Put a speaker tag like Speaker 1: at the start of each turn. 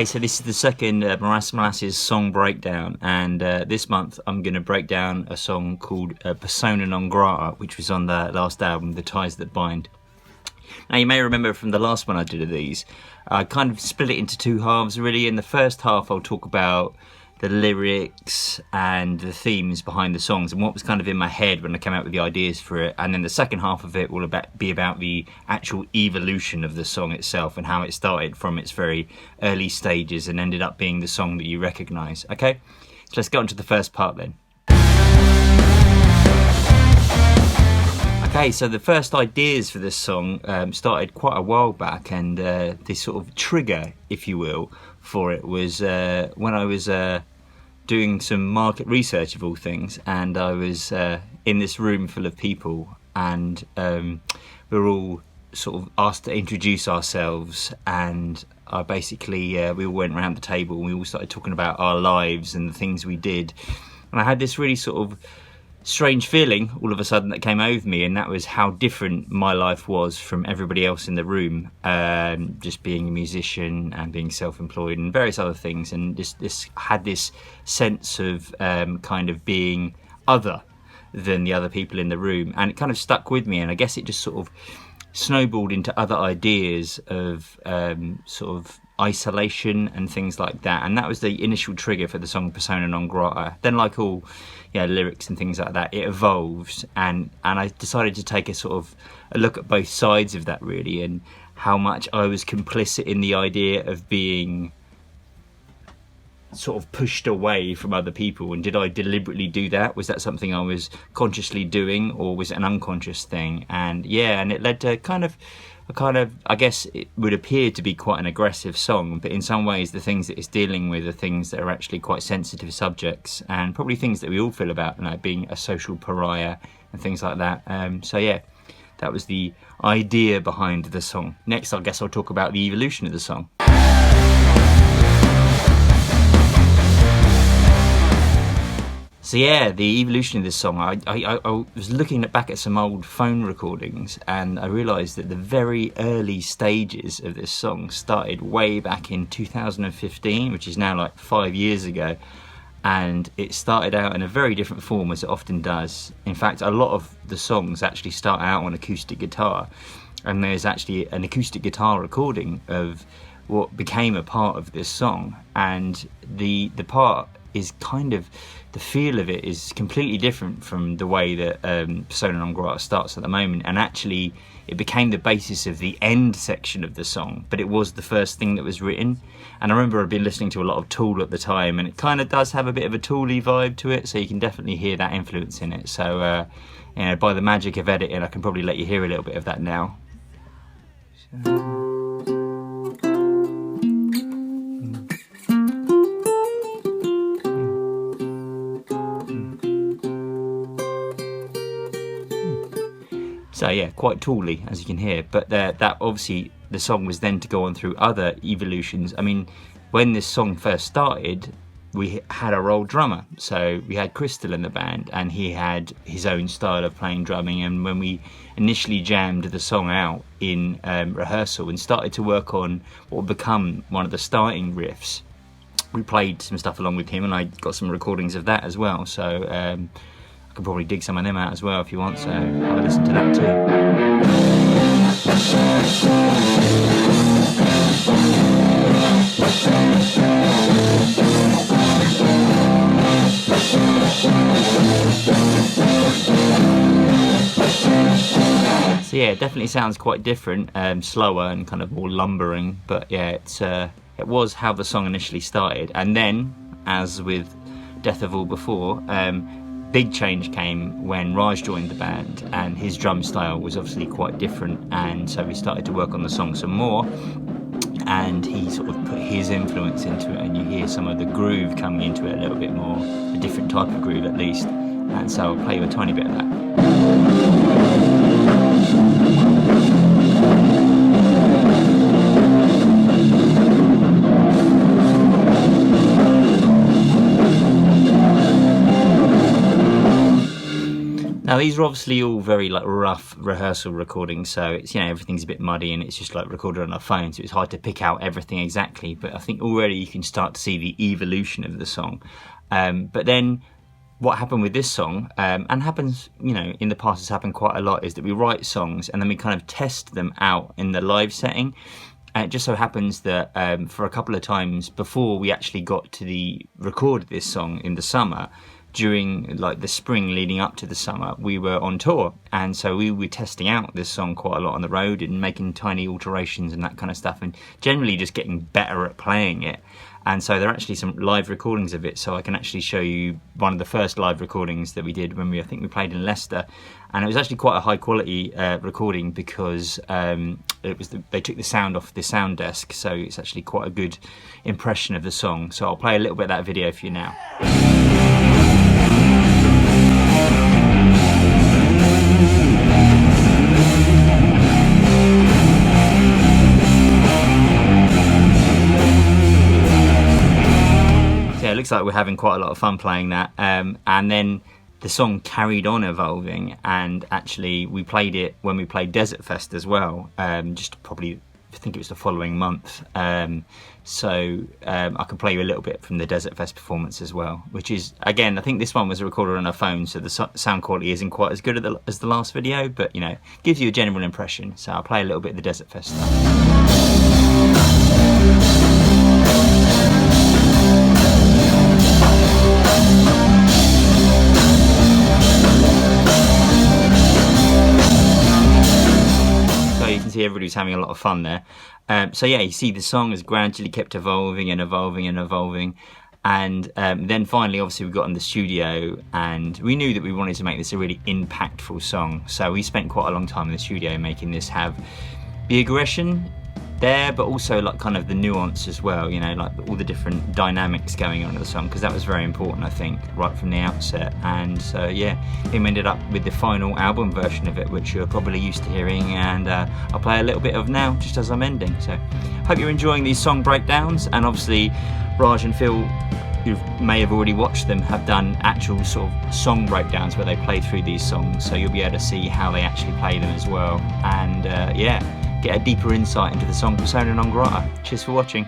Speaker 1: Okay, so this is the second Morass Of Molasses song breakdown, and this month I'm going to break down a song called Persona Non Grata, which was on the last album, The Ties That Bind. Now, you may remember from the last one I did of these, I kind of split it into two halves, really. In the first half, I'll talk about the lyrics and the themes behind the songs and what was kind of in my head when I came out with the ideas for it. And then the second half of it will be about the actual evolution of the song itself and how it started from its very early stages and ended up being the song that you recognise. Okay, so let's get on to the first part then. Okay, so the first ideas for this song started quite a while back, and this sort of trigger, if you will, for it was when I was doing some market research of all things, and I was in this room full of people, and we were all sort of asked to introduce ourselves, and I basically we all went around the table and we all started talking about our lives and the things we did, and I had this really sort of strange feeling all of a sudden that came over me, and that was how different my life was from everybody else in the room, just being a musician and being self-employed and various other things, and this had this sense of kind of being other than the other people in the room, and it kind of stuck with me, and I guess it just sort of snowballed into other ideas of sort of isolation and things like that, and that was the initial trigger for the song Persona Non Grata. Then, like all lyrics and things like that, it evolved, and I decided to take a sort of a look at both sides of that, really, and how much I was complicit in the idea of being sort of pushed away from other people, and did I deliberately do that? Was that something I was consciously doing, or was it an unconscious thing? And and it led to kind of, I guess it would appear to be quite an aggressive song, but in some ways the things that it's dealing with are things that are actually quite sensitive subjects, and probably things that we all feel about, like being a social pariah and things like that. That was the idea behind the song. Next, I guess I'll talk about the evolution of the song. So the evolution of this song, I was looking back at some old phone recordings, and I realised that the very early stages of this song started way back in 2015, which is now like 5 years ago, and it started out in a very different form, as it often does. In fact, a lot of the songs actually start out on acoustic guitar, and there's actually an acoustic guitar recording of what became a part of this song, and the part is kind of, the feel of it is completely different from the way that Persona Non Grata starts at the moment, and actually it became the basis of the end section of the song, but it was the first thing that was written. And I remember I'd been listening to a lot of Tool at the time, and it kind of does have a bit of a Tool-y vibe to it, so you can definitely hear that influence in it. So by the magic of editing, I can probably let you hear a little bit of that now. So quite Tool-y, as you can hear, but that obviously the song was then to go on through other evolutions. I mean, when this song first started, we had our old drummer, so we had Crystal in the band, and he had his own style of playing drumming, and when we initially jammed the song out in rehearsal and started to work on what would become one of the starting riffs, we played some stuff along with him, and I got some recordings of that as well, so I could probably dig some of them out as well if you want, so have a listen to that too. So it definitely sounds quite different, slower and kind of more lumbering, but it was how the song initially started. And then, as with Death of All Before, big change came when Raj joined the band, and his drum style was obviously quite different, and so we started to work on the song some more, and he sort of put his influence into it, and you hear some of the groove coming into it a little bit more, a different type of groove at least, and so I'll play you a tiny bit of that. Now these are obviously all very like rough rehearsal recordings, so it's, you know, everything's a bit muddy and it's just like recorded on a phone, so it's hard to pick out everything exactly. But I think already you can start to see the evolution of the song. But then what happened with this song, and happens, you know, in the past, has happened quite a lot, is that we write songs and then we kind of test them out in the live setting. And it just so happens that for a couple of times before we actually got to record this song in the summer, during like the spring leading up to the summer, we were on tour, and so we were testing out this song quite a lot on the road and making tiny alterations and that kind of stuff, and generally just getting better at playing it. And so there are actually some live recordings of it, so I can actually show you one of the first live recordings that we did when I think we played in Leicester, and it was actually quite a high quality recording because they took the sound off the sound desk, so it's actually quite a good impression of the song. So I'll play a little bit of that video for you now. It looks like we're having quite a lot of fun playing that, and then the song carried on evolving, and actually we played it when we played Desert Fest as well, just probably, I think it was the following month. So I can play you a little bit from the Desert Fest performance as well, which is, again, I think this one was recorded on a phone, so the sound quality isn't quite as good as the last video, but, you know, gives you a general impression. So I'll play a little bit of the Desert Fest stuff. See, everybody's having a lot of fun there. So yeah, you see the song has gradually kept evolving and evolving and evolving, and then finally obviously we got in the studio and we knew that we wanted to make this a really impactful song, so we spent quite a long time in the studio making this have the aggression there, but also like kind of the nuance as well, you know, like all the different dynamics going on in the song, because that was very important, I think, right from the outset. And so yeah, we ended up with the final album version of it, which you're probably used to hearing, and I'll play a little bit of now just as I'm ending. So hope you're enjoying these song breakdowns, and obviously Raj and Phil, who may have already watched them, have done actual sort of song breakdowns where they play through these songs, so you'll be able to see how they actually play them as well, and yeah, get a deeper insight into the song Persona Non Grata. Cheers for watching.